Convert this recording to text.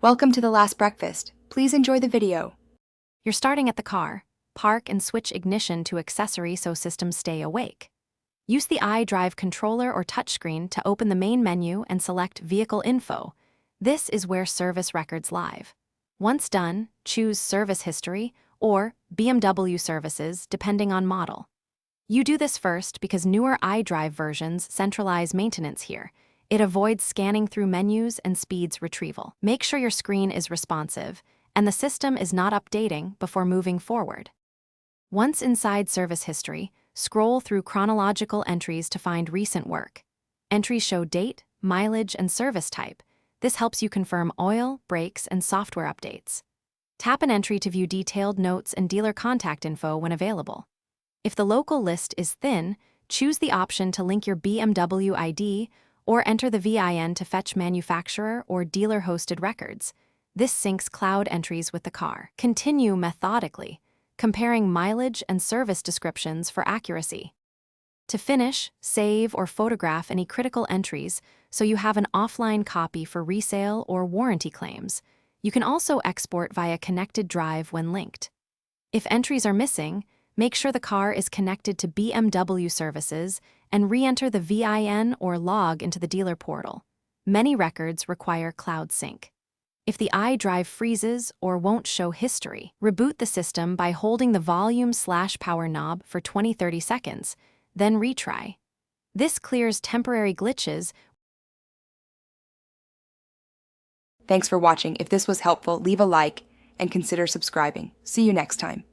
Welcome to the last breakfast. Please enjoy the video. You're starting at the car. Park and switch ignition to accessory so systems stay awake. Use the iDrive controller or touchscreen to open the main menu and select Vehicle Info. This is where service records live. Once done, choose Service History or BMW Services depending on model. You do this first because newer iDrive versions centralize maintenance here. It avoids scanning through menus and speeds retrieval. Make sure your screen is responsive and the system is not updating before moving forward. Once inside Service History, scroll through chronological entries to find recent work. Entries show date, mileage, and service type. This helps you confirm oil, brakes, and software updates. Tap an entry to view detailed notes and dealer contact info when available. If the local list is thin, choose the option to link your BMW ID or enter the VIN to fetch manufacturer or dealer-hosted records. This syncs cloud entries with the car. Continue methodically, comparing mileage and service descriptions for accuracy. To finish, save or photograph any critical entries so you have an offline copy for resale or warranty claims. You can also export via connected drive when linked. If entries are missing, make sure the car is connected to BMW services and re-enter the VIN or log into the dealer portal. Many records require cloud sync. If the iDrive freezes or won't show history, reboot the system by holding the volume/power knob for 20-30 seconds, then retry. This clears temporary glitches. Thanks for watching. If this was helpful, leave a like and consider subscribing. See you next time.